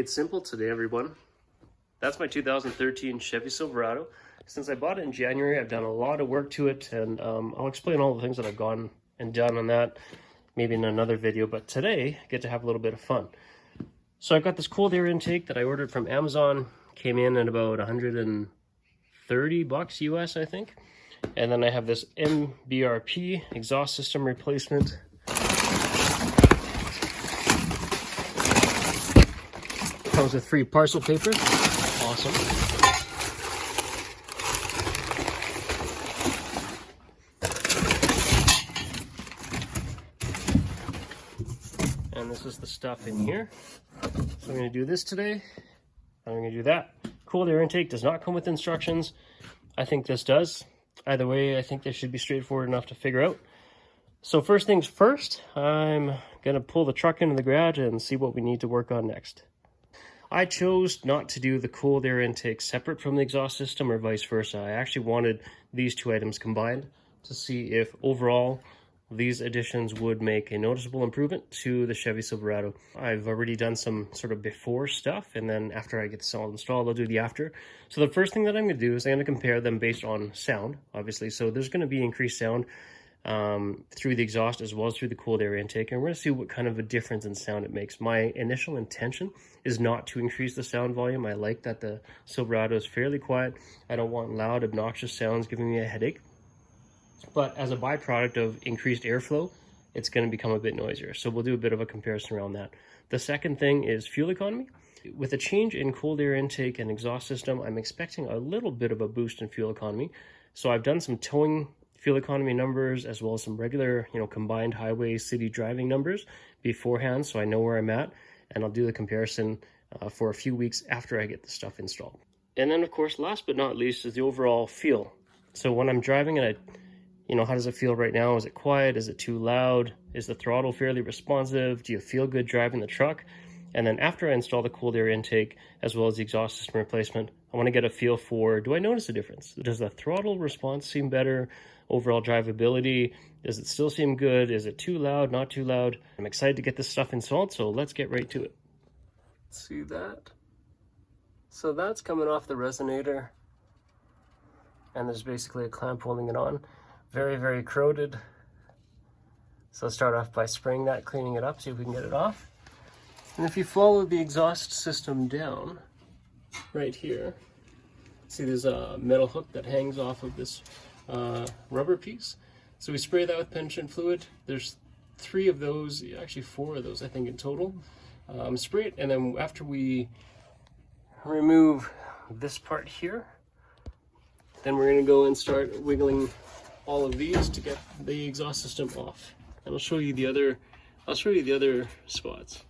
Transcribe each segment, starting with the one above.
It's simple today, everyone. That's my 2013 Chevy Silverado. Since I bought it in January, I've done a lot of work to it, and I'll explain all the things that I've gone and done on that maybe in another video, but today I get to have a little bit of fun. So I've got this cold air intake that I ordered from Amazon, came in at about 130 bucks US, I think. And then I have this MBRP exhaust system replacement. Comes with free parcel paper. Awesome. And this is the stuff in here. So I'm going to do this today. I'm going to do that. Cold air intake does not come with instructions. I think this does. Either way, I think this should be straightforward enough to figure out. So first things first, I'm going to pull the truck into the garage and see what we need to work on next. I chose not to do the cold air intake separate from the exhaust system or vice versa. I actually wanted these two items combined to see if overall these additions would make a noticeable improvement to the Chevy Silverado. I've already done some sort of before stuff, and then after I get this all installed, I'll do the after. So the first thing that I'm going to do is I'm going to compare them based on sound, obviously. So there's going to be increased sound through the exhaust as well as through the cold air intake, and we're going to see what kind of a difference in sound it makes. My initial intention is not to increase the sound volume. I like that the Silverado is fairly quiet. I don't want loud, obnoxious sounds giving me a headache. But as a byproduct of increased airflow, it's going to become a bit noisier. So we'll do a bit of a comparison around that. The second thing is fuel economy. With a change in cold air intake and exhaust system, I'm expecting a little bit of a boost in fuel economy. So I've done some towing fuel economy numbers as well as some regular, combined highway city driving numbers beforehand, so I know where I'm at, and I'll do the comparison for a few weeks after I get the stuff installed. And then, of course, last but not least is the overall feel. So when I'm driving and how does it feel right now? Is it quiet? Is it too loud? Is the throttle fairly responsive? Do you feel good driving the truck? And then after I install the cold air intake, as well as the exhaust system replacement, I want to get a feel for, do I notice a difference? Does the throttle response seem better? Overall drivability, does it still seem good? Is it too loud, not too loud? I'm excited to get this stuff installed, so let's get right to it. See that? So that's coming off the resonator, and there's basically a clamp holding it on. Very, very corroded. So let's start off by spraying that, cleaning it up, see if we can get it off. And if you follow the exhaust system down, right here, see there's a metal hook that hangs off of this rubber piece. So we spray that with penetrant fluid. There's 3 of those, actually 4 of those I think in total. Spray it, and then after we remove this part here, then we're going to go and start wiggling all of these to get the exhaust system off. And I'll show you the other spots.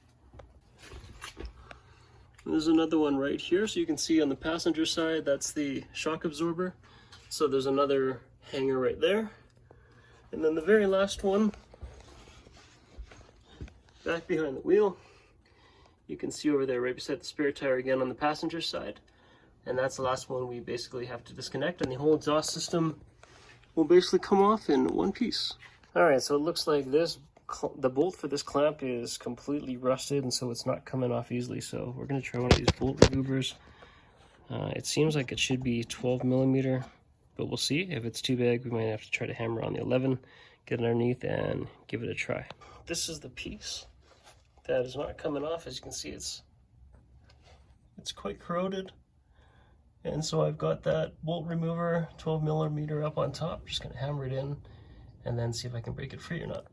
And there's another one right here, so you can see on the passenger side that's the shock absorber. So there's another hanger right there. And then the very last one, back behind the wheel, you can see over there right beside the spare tire again on the passenger side. And that's the last one we basically have to disconnect, and the whole exhaust system will basically come off in one piece. All right, so it looks like the bolt for this clamp is completely rusted, and so it's not coming off easily. So we're going to try one of these bolt removers. It seems like it should be 12 millimeter, but we'll see. If it's too big, we might have to try to hammer on the 11, get it underneath, and give it a try. This is the piece that is not coming off. As you can see, it's quite corroded. And so I've got that bolt remover, 12 millimeter up on top. Just gonna hammer it in and then see if I can break it free or not.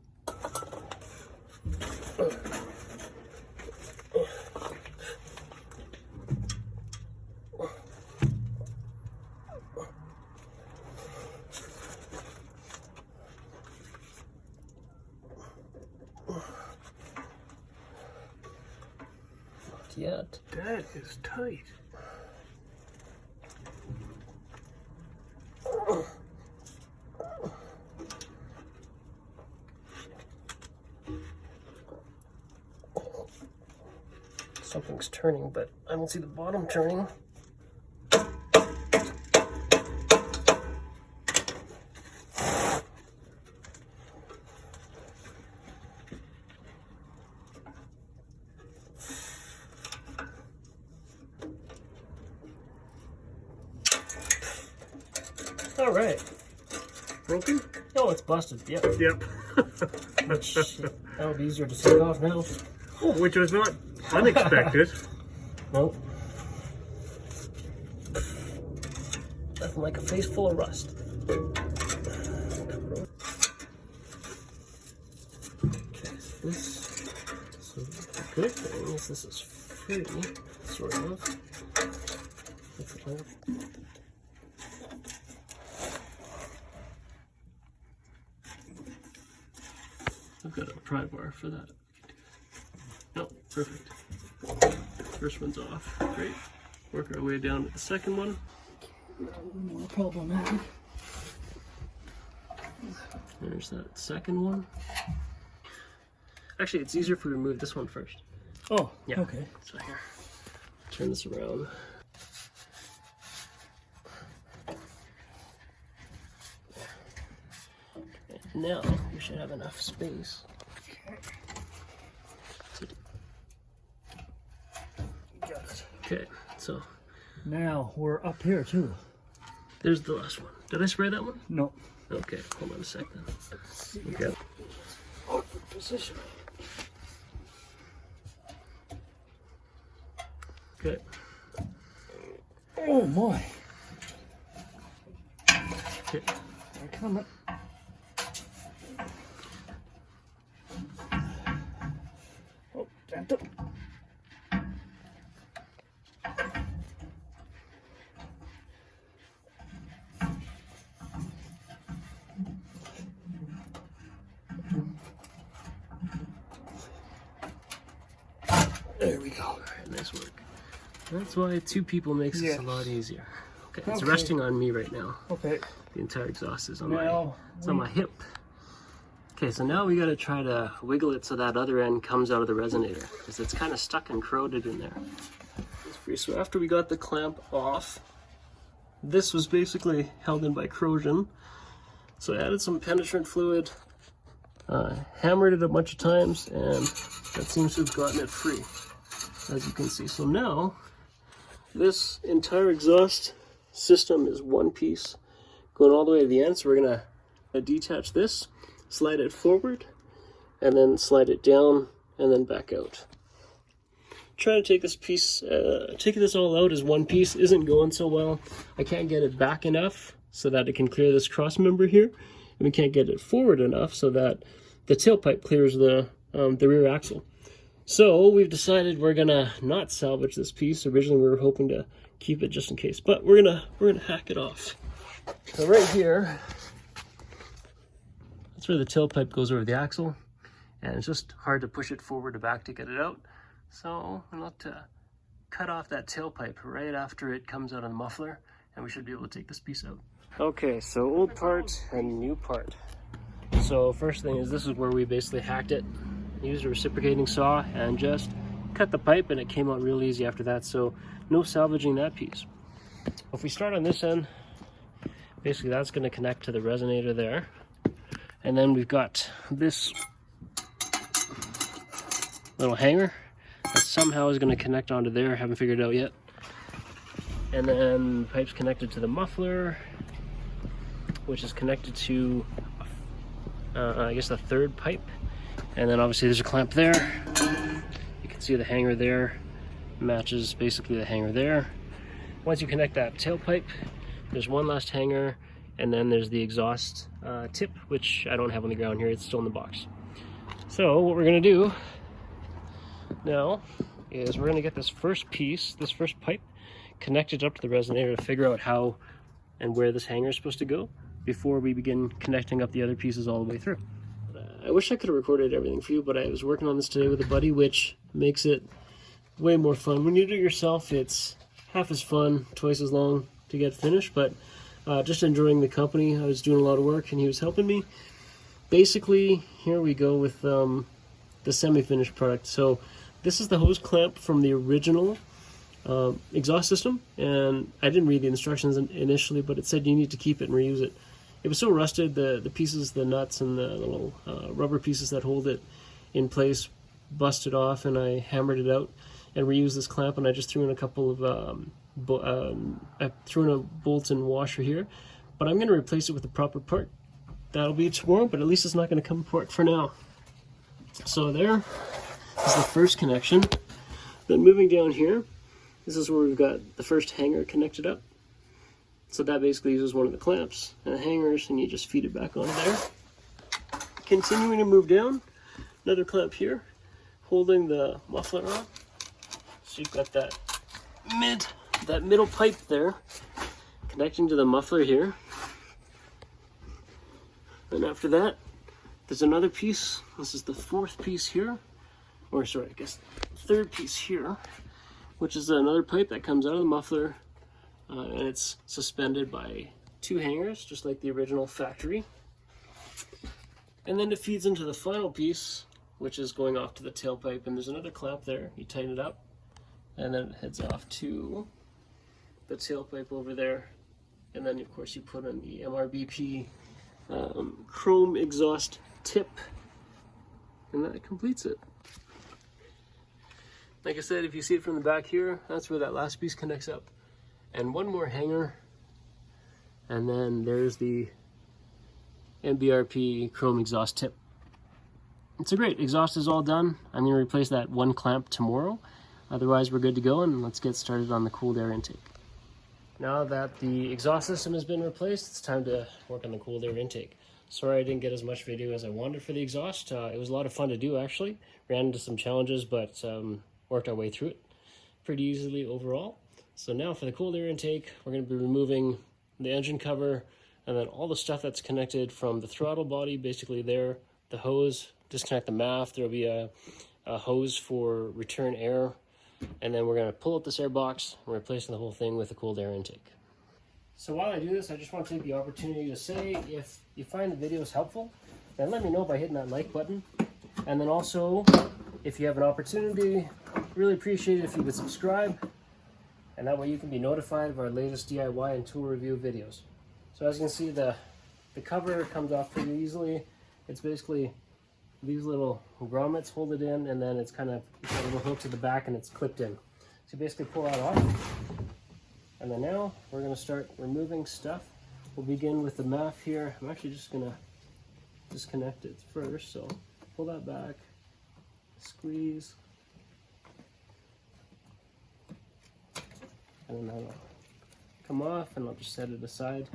Not yet. That is tight. Something's turning, but I don't see the bottom turning. broken? Oh, it's busted. Yep. Yep. That'll be easier to take off now. Which was not unexpected. Nope. Nothing like a face full of rust. Okay, so the good thing is this is free, sort of. I've got a pry bar for that. Oh, perfect. First one's off. Great. Work our way down to the second one. More problematic. There's that second one. Actually, it's easier if we remove this one first. Oh, yeah. Okay. So here, turn this around. And now you should have enough space. Got it. Okay, so Now we're up here too. there's the last one. Did I spray that one? No. Okay, hold on a second. Okay. Awkward position. Okay. Oh my. Okay. They're coming. Oh, damn it. There we go. All right, nice work. That's why two people makes this a lot easier. Okay, it's Okay. resting on me right now. Okay. The entire exhaust is on Now it's on my hip. Okay, so now we got to try to wiggle it so that other end comes out of the resonator because it's kind of stuck and corroded in there. It's free. So after we got the clamp off, this was basically held in by corrosion. So I added some penetrant fluid, hammered it a bunch of times, and that seems to have gotten it free, as you can see. So now this entire exhaust system is one piece going all the way to the end. So we're gonna detach this, slide it forward, and then slide it down and then back out. Trying to take this piece, taking this all out as one piece isn't going so well. I can't get it back enough so that it can clear this cross member here, and we can't get it forward enough so that the tailpipe clears the rear axle. So we've decided we're gonna not salvage this piece. Originally we were hoping to keep it just in case, but we're gonna hack it off. So right here, that's where the tailpipe goes over the axle, and it's just hard to push it forward or back to get it out. So I'm going to cut off that tailpipe right after it comes out of the muffler, and we should be able to take this piece out. Okay, so old part and new part. So first thing is, this is where we basically hacked it. Used a reciprocating saw and just cut the pipe, and it came out real easy after that, so no salvaging that piece. If we start on this end, basically that's going to connect to the resonator there. And then we've got this little hanger that somehow is going to connect onto there. I haven't figured it out yet. And then the pipe's connected to the muffler, which is connected to, I guess, the third pipe. And then obviously there's a clamp there. You can see the hanger there matches basically the hanger there. Once you connect that tailpipe, there's one last hanger, and then there's the exhaust tip, which I don't have on the ground here. It's still in the box. So what we're going to do now is we're going to get this first piece, this first pipe, connected up to the resonator to figure out how and where this hanger is supposed to go before we begin connecting up the other pieces all the way through. I wish I could have recorded everything for you, but I was working on this today with a buddy, which makes it way more fun. When you do it yourself, it's half as fun, twice as long to get finished, but just enjoying the company. I was doing a lot of work and he was helping me. Basically, here we go with the semi-finished product. So this is the hose clamp from the original exhaust system, and I didn't read the instructions initially, but it said you need to keep it and reuse it. It was so rusted, the pieces, the nuts and the little rubber pieces that hold it in place busted off, and I hammered it out and reused this clamp, and I just threw in a couple of I threw in a bolt and washer here, but I'm going to replace it with the proper part that'll be tomorrow, but at least it's not going to come apart for now. So there is the first connection. Then moving down here, this is where we've got the first hanger connected up. So that basically uses one of the clamps and the hangers, and you just feed it back onto there. Continuing to move down, another clamp here, holding the muffler on. So you've got that middle pipe there, connecting to the muffler here. And after that, there's another piece. This is the fourth piece here, or sorry, I guess third piece here, which is another pipe that comes out of the muffler, and it's suspended by two hangers, just like the original factory. And then it feeds into the final piece, which is going off to the tailpipe, and there's another clamp there. You tighten it up, and then it heads off to the tailpipe over there. And then, of course, you put in the MBRP chrome exhaust tip, and that completes it. Like I said, if you see it from the back here, that's where that last piece connects up. And one more hanger, and then there's the MBRP chrome exhaust tip. It's a great exhaust is all done. I'm going to replace that one clamp tomorrow. Otherwise, we're good to go, and let's get started on the cooled air intake. Now that the exhaust system has been replaced, it's time to work on the cooled air intake. Sorry I didn't get as much video as I wanted for the exhaust. It was a lot of fun to do, actually. Ran into some challenges, but worked our way through it pretty easily overall. So now for the cooled air intake, we're going to be removing the engine cover and then all the stuff that's connected from the throttle body, basically there, the hose, disconnect the MAF. There'll be a hose for return air. And then we're going to pull out this air box and replacing the whole thing with a cooled air intake. So while I do this, I just want to take the opportunity to say, if you find the videos helpful, then let me know by hitting that like button. And then also, if you have an opportunity, really appreciate it if you would subscribe. And that way you can be notified of our latest DIY and tool review videos. So as you can see, the cover comes off pretty easily. It's basically these little grommets hold it in, and then it's kind of got a little hook to the back and it's clipped in. So you basically pull that off. And then now we're going to start removing stuff. We'll begin with the MAF here. I'm actually just going to disconnect it first. So pull that back, squeeze, and then that'll come off, and I'll just set it aside.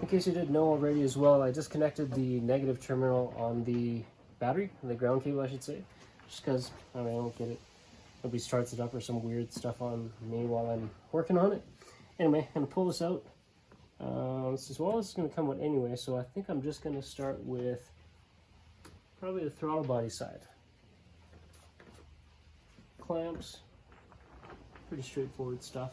In case you didn't know already as well, I disconnected the negative terminal on the battery, the ground cable I should say, just because I don't get it. Nobody starts it up or some weird stuff on me while I'm working on it. Anyway, I'm going to pull this out. This is going to come out anyway, so I think I'm just going to start with probably the throttle body side. Clamps, pretty straightforward stuff.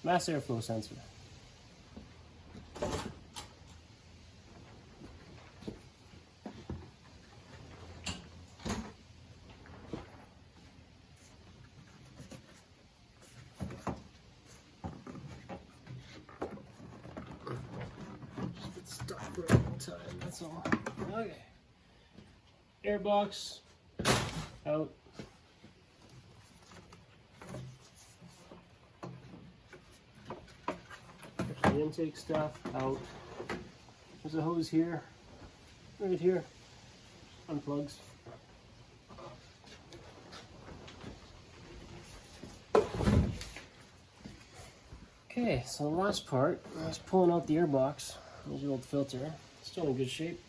Mass airflow sensor. Just get stuck for a long time, that's all. Okay. Airbox out. The intake stuff out. There's a hose here, right here, unplugs. Okay, so the last part is pulling out the airbox. There's the old filter, still in good shape.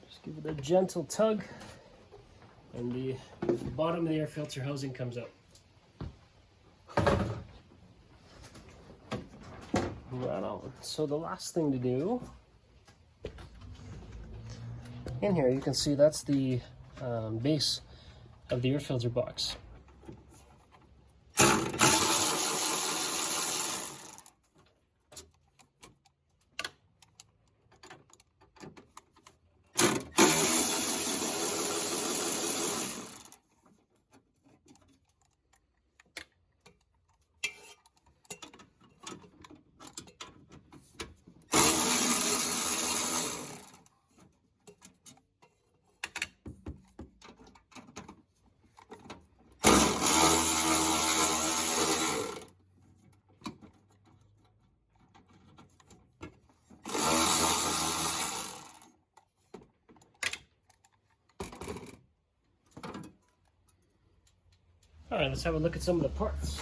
Just give it a gentle tug, and the bottom of the air filter housing comes out. Right on. So the last thing to do, in here you can see that's the base of the air filter box. All right, let's have a look at some of the parts.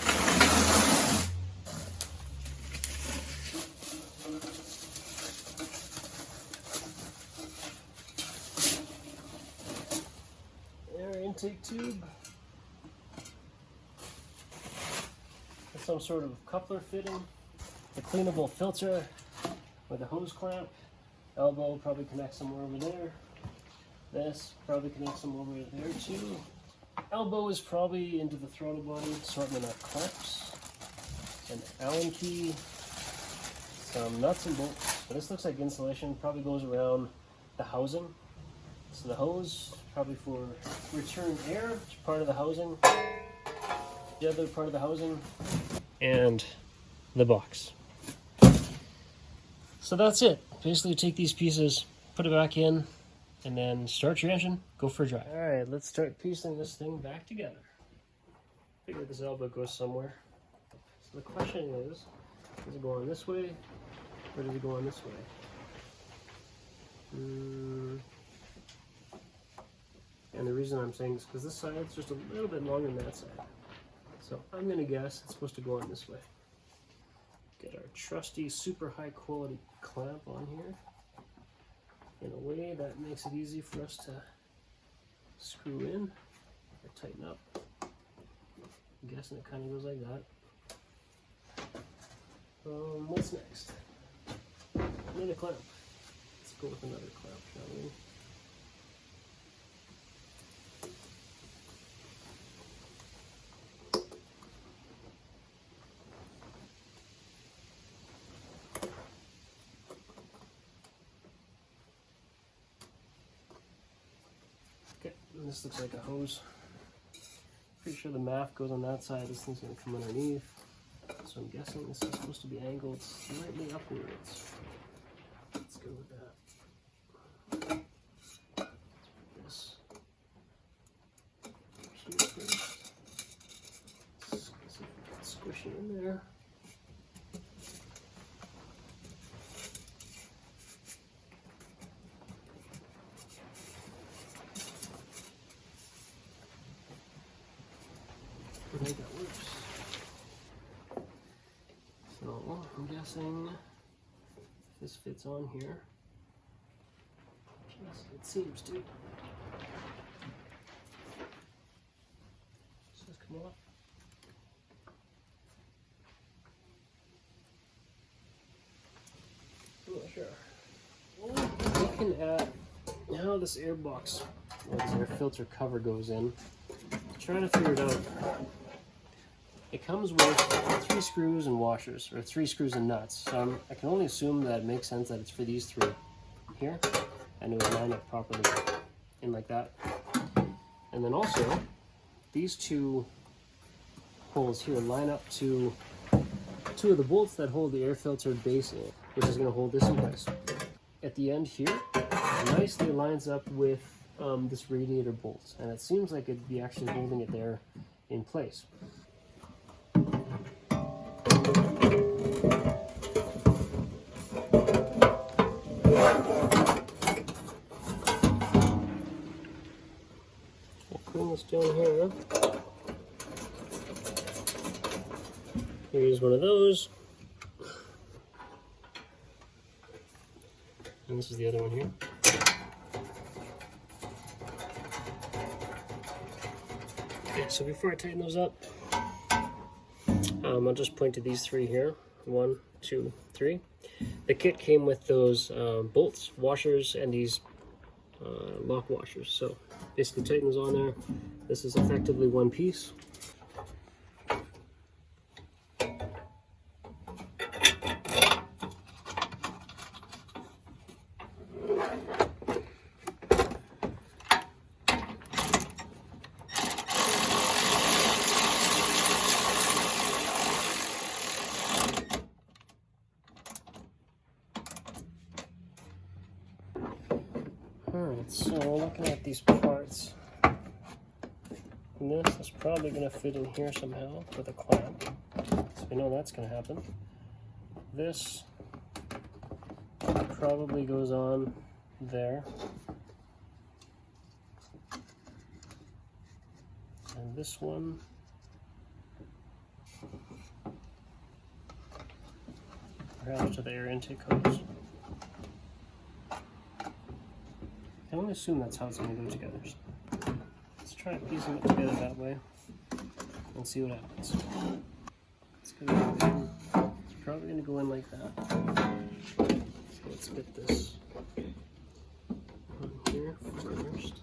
Air intake tube. Some sort of coupler fitting. The cleanable filter with a hose clamp. Elbow probably connects somewhere over there. This probably connects somewhere over there too. Elbow is probably into the throttle body, assortment of clamps, an Allen key, some nuts and bolts. But this looks like insulation, probably goes around the housing. So the hose, probably for return air, which is part of the housing. The other part of the housing, and the box. So that's it. Basically take these pieces, put it back in, and then start your engine, go for a drive. All right, let's start piecing this thing back together. Figure this elbow goes somewhere. So the question is it go on this way, or does it go on this way? And the reason I'm saying this is because this side is just a little bit longer than that side. So I'm gonna guess it's supposed to go on this way. Get our trusty super high quality clamp on here in a way that makes it easy for us to screw in or tighten up. I'm guessing it kind of goes like that. What's next? Another clamp. Let's go with another clamp, shall we? And this looks like a hose. Pretty sure the MAF goes on that side. This thing's going to come underneath. So I'm guessing this is supposed to be angled slightly upwards. Let's go with that. This here first. Squish it in there. I think that works. So I'm guessing this fits on here. Yes, it seems to. Does this come off? I'm not sure. Well, looking at how this air box, or this air filter cover goes in, trying to figure it out. It comes with 3 screws and washers, or 3 screws and nuts. So I can only assume that it makes sense that it's for these 3 here, and it would line up properly in like that. And then also, these 2 holes here line up to 2 of the bolts that hold the air filter base in, which is going to hold this in place. At the end here, it nicely lines up with this radiator bolt, and it seems like it'd be actually holding it there in place. Clean this down here. Here's one of those. And this is the other one here. Okay, so before I tighten those up, I'll just point to these 3 here. 1, 2, 3. The kit came with those bolts, washers, and these lock washers. So basically tighten those on there. This is effectively one piece. Alright, so looking at these parts, this is probably going to fit in here somehow with a clamp, so we know that's going to happen. This probably goes on there, and this one perhaps to the air intake hose. I only assume that's how it's going to go together. So let's try piecing it together that way and see what happens. It's probably going to go in like that. So let's get this on here first.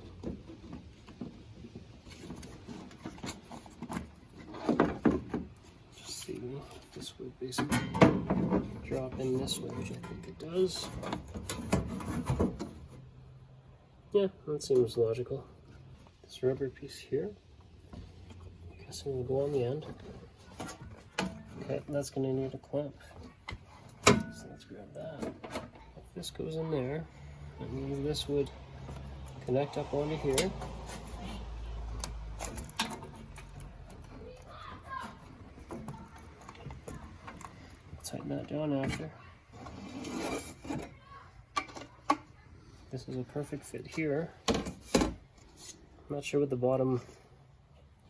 Just see if this would basically drop in this way, which I think it does. Yeah, that seems logical. This rubber piece here, I'm guessing will go on the end. Okay, that's going to need a clamp. So let's grab that. If this goes in there, that means this would connect up onto here. Tighten that down after. This is a perfect fit here. I'm not sure what the bottom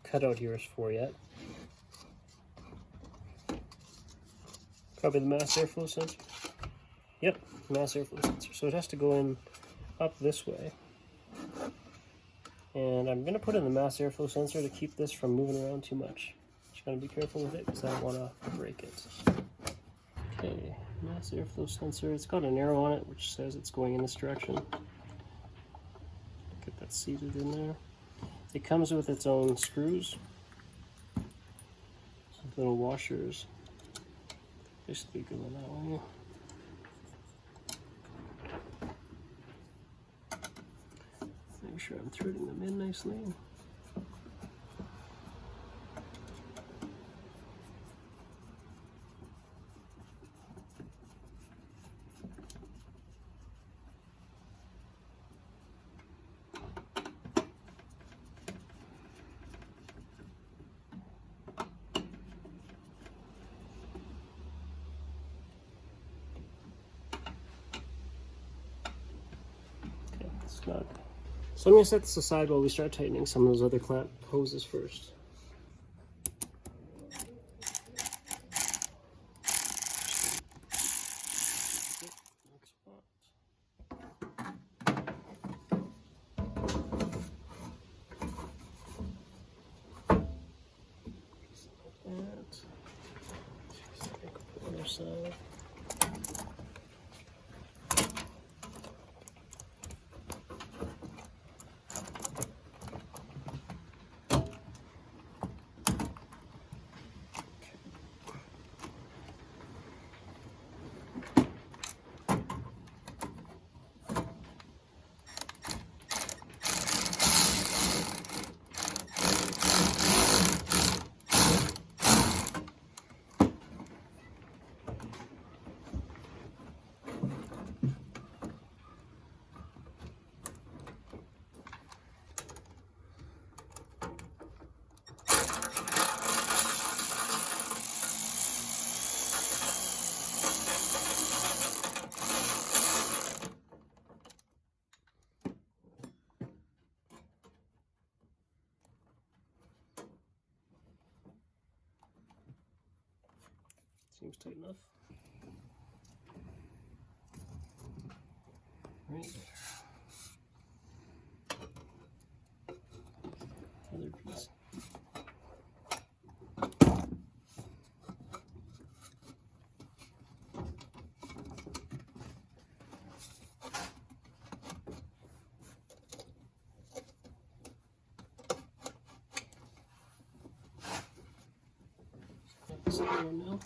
cutout here is for yet. Probably the mass airflow sensor. Yep, mass airflow sensor. So it has to go in up this way. And I'm going to put in the mass airflow sensor to keep this from moving around too much. Just got to be careful with it because I don't want to break it. Okay, mass airflow sensor. It's got an arrow on it which says it's going in this direction. Get that seated in there. It comes with its own screws, some little washers. Basically going that way. Make sure I'm threading them in nicely. Okay, snug. So I'm going to set this aside while we start tightening some of those other clamp hoses first. Other side. Seems tight enough. Right there. Other piece. This other one now.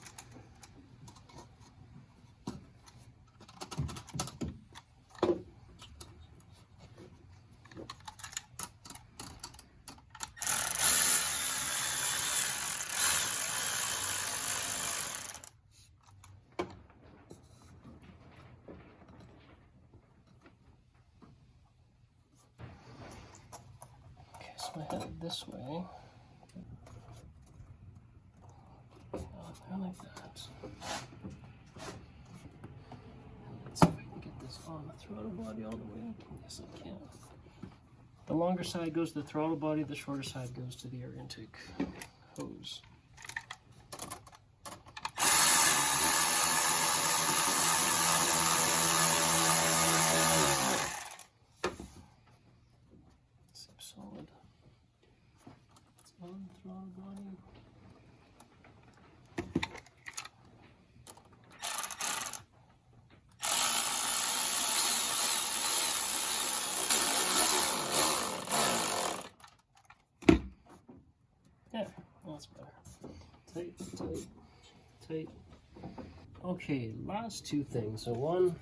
So I have it this way. I like that. Let's see if I can get this on the throttle body all the way. Yes, I can. The longer side goes to the throttle body, the shorter side goes to the air intake hose. Seems solid. It's on the throttle body. Yeah, that's better. Tight, tight, tight. Okay, last two things. So one,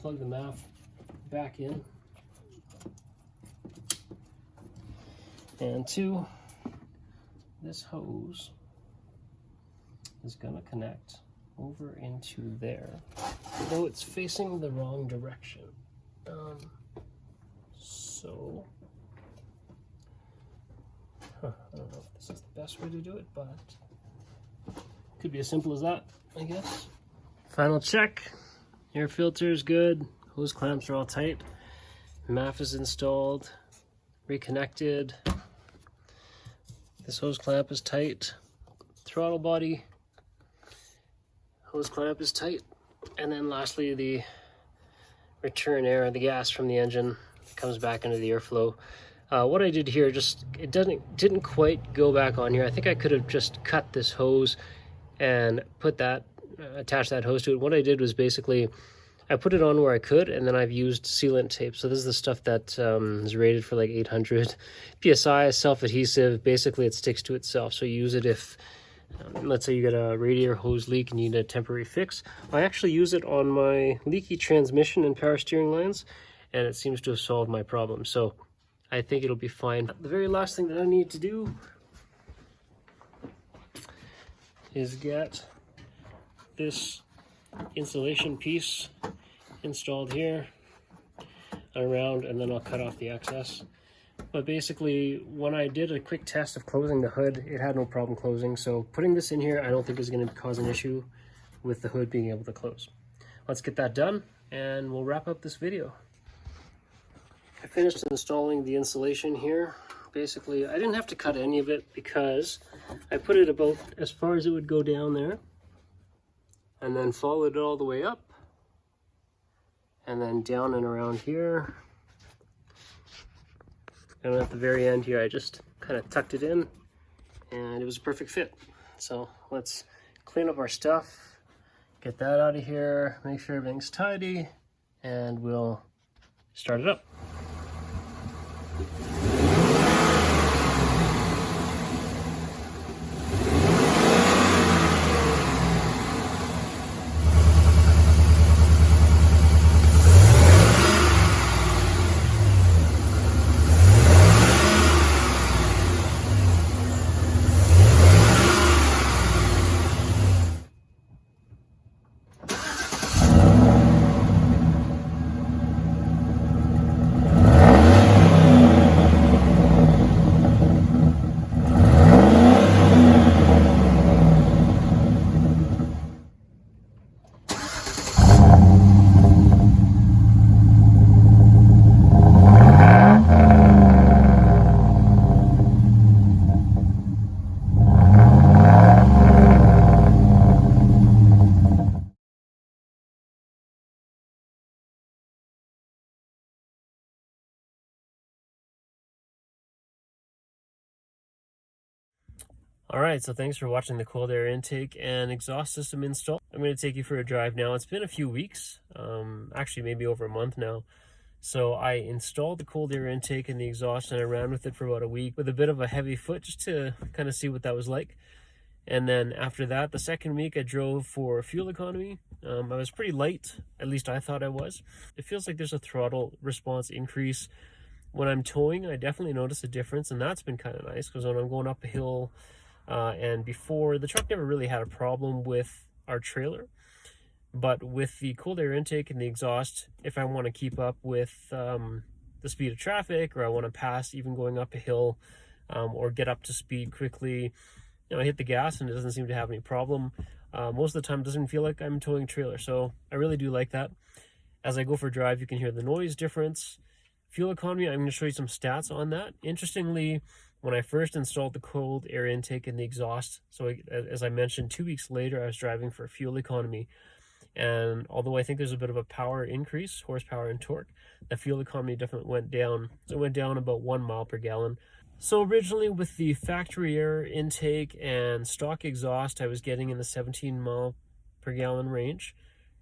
plug the MAF back in. And two, this hose is gonna connect over into there, though it's facing the wrong direction. I don't know if this is the best way to do it, but could be as simple as that, I guess. Final check. Air filter is good. Hose clamps are all tight. MAF is installed. Reconnected. This hose clamp is tight. Throttle body. Hose clamp is tight. And then lastly, the return air, the gas from the engine comes back into the airflow. What I did here, it didn't quite go back on here. I think I could have just cut this hose and put that, attach that hose to it. What I did was basically, I put it on where I could, and then I've used sealant tape. So this is the stuff that is rated for like 800 PSI, self-adhesive. Basically, it sticks to itself. So you use it if, let's say you get a radiator hose leak and you need a temporary fix. I actually use it on my leaky transmission and power steering lines, and it seems to have solved my problem. So I think it'll be fine. The very last thing that I need to do is get this insulation piece installed here and around, and then I'll cut off the excess. But basically, when I did a quick test of closing the hood, it had no problem closing. So putting this in here, I don't think is going to cause an issue with the hood being able to close. Let's get that done and we'll wrap up this video. I finished installing the insulation here. Basically, I didn't have to cut any of it because I put it about as far as it would go down there, and then followed it all the way up, and then down and around here. And at the very end here, I just kind of tucked it in, and it was a perfect fit. So let's clean up our stuff, get that out of here, make sure everything's tidy, and we'll start it up. All right, so thanks for watching the cold air intake and exhaust system install. I'm going to take you for a drive now. It's been a few weeks, actually maybe over a month now. So I installed the cold air intake and the exhaust, and I ran with it for about a week with a bit of a heavy foot just to kind of see what that was like. And then after that, the second week I drove for fuel economy. I was pretty light, at least I thought I was. It feels like there's a throttle response increase. When I'm towing, I definitely notice a difference, and that's been kind of nice because when I'm going up a hill, and before, the truck never really had a problem with our trailer, but with the cold air intake and the exhaust, if I want to keep up with the speed of traffic, or I want to pass even going up a hill, or get up to speed quickly, I hit the gas and it doesn't seem to have any problem. Most of the time it doesn't feel like I'm towing a trailer, so I really do like that. As I go for a drive, you can hear the noise difference. Fuel economy, I'm going to show you some stats on that. Interestingly, when I first installed the cold air intake and the exhaust, so as I mentioned, 2 weeks later I was driving for fuel economy, and although I think there's a bit of a power increase, horsepower and torque, the fuel economy definitely went down. So it went down about 1 mile per gallon. So originally with the factory air intake and stock exhaust, I was getting in the 17 mile per gallon range.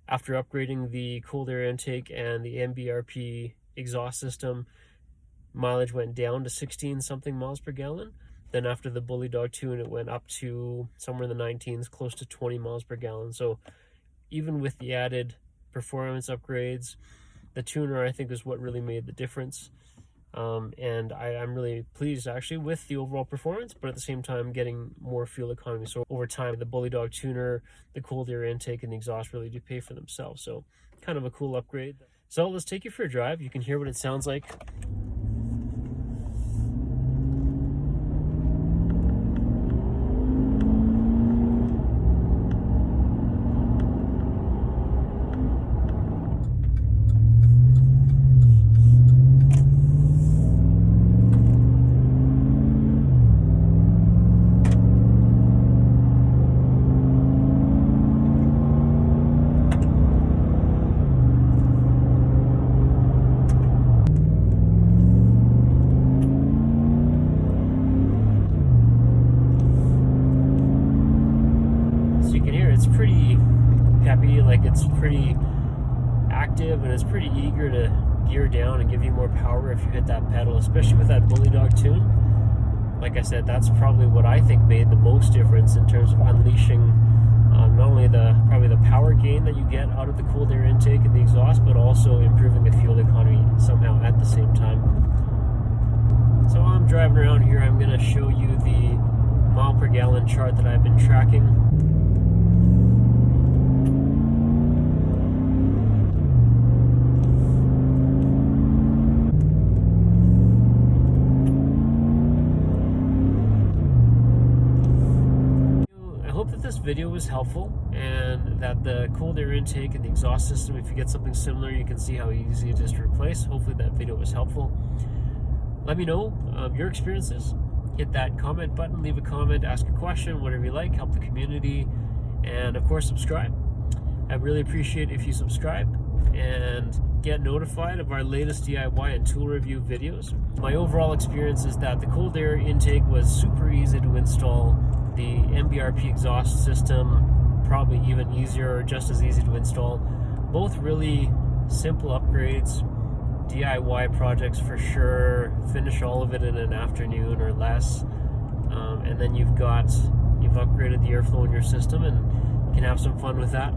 After upgrading the cold air intake and the MBRP exhaust system, mileage went down to 16 something miles per gallon. Then after the Bully Dog tune, it went up to somewhere in the 19s, close to 20 miles per gallon. So even with the added performance upgrades, the tuner, I think, is what really made the difference. And I'm really pleased actually with the overall performance, but at the same time getting more fuel economy. So over time, the Bully Dog tuner, the cold air intake, and the exhaust really do pay for themselves. So kind of a cool upgrade. So let's take you for a drive. You can hear what it sounds like. It's pretty peppy, like it's pretty active, and it's pretty eager to gear down and give you more power if you hit that pedal, especially with that Bully Dog tune. Like I said, that's probably what I think made the most difference in terms of unleashing not only probably the power gain that you get out of the cold air intake and the exhaust, but also improving the fuel economy somehow at the same time. So while I'm driving around here, I'm going to show you the mile per gallon chart that I've been tracking. I hope that this video was helpful and that the cold air intake and the exhaust system, if you get something similar, you can see how easy it is to replace. Hopefully that video was helpful. Let me know your experiences. Hit that comment button, leave a comment, ask a question, whatever you like, help the community, and of course subscribe. I really appreciate if you subscribe and get notified of our latest DIY and tool review videos. My overall experience is that the cold air intake was super easy to install. The MBRP exhaust system, probably even easier or just as easy to install. Both really simple upgrades, DIY projects for sure. Finish all of it in an afternoon or less, and then you've upgraded the airflow in your system and you can have some fun with that.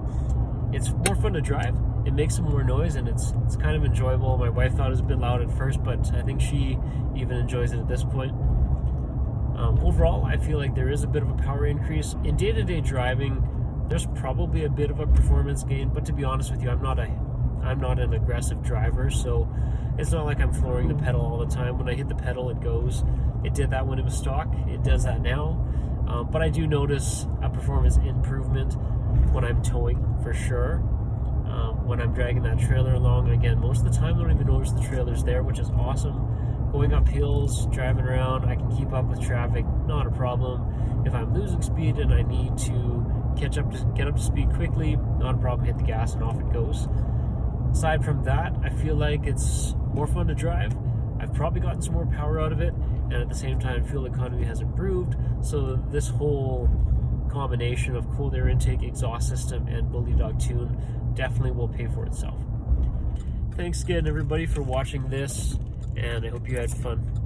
It's more fun to drive. It makes some more noise and it's kind of enjoyable. My wife thought it was a bit loud at first, but I think she even enjoys it at this point. Overall, I feel like there is a bit of a power increase. In day-to-day driving, there's probably a bit of a performance gain, but to be honest with you, I'm not an aggressive driver, so it's not like I'm flooring the pedal all the time. When I hit the pedal, it goes. It did that when it was stock. It does that now. But I do notice a performance improvement when I'm towing, for sure. When I'm dragging that trailer along, again, most of the time I don't even notice the trailer's there, which is awesome. Going up hills, driving around, I can keep up with traffic, not a problem. If I'm losing speed and I need to get up to speed quickly, not a problem, hit the gas and off it goes. Aside from that, I feel like it's more fun to drive. I've probably gotten some more power out of it, and at the same time, fuel economy has improved. So this whole combination of cold air intake, exhaust system, and Bully Dog tune definitely will pay for itself. Thanks again, everybody, for watching this, and I hope you had fun.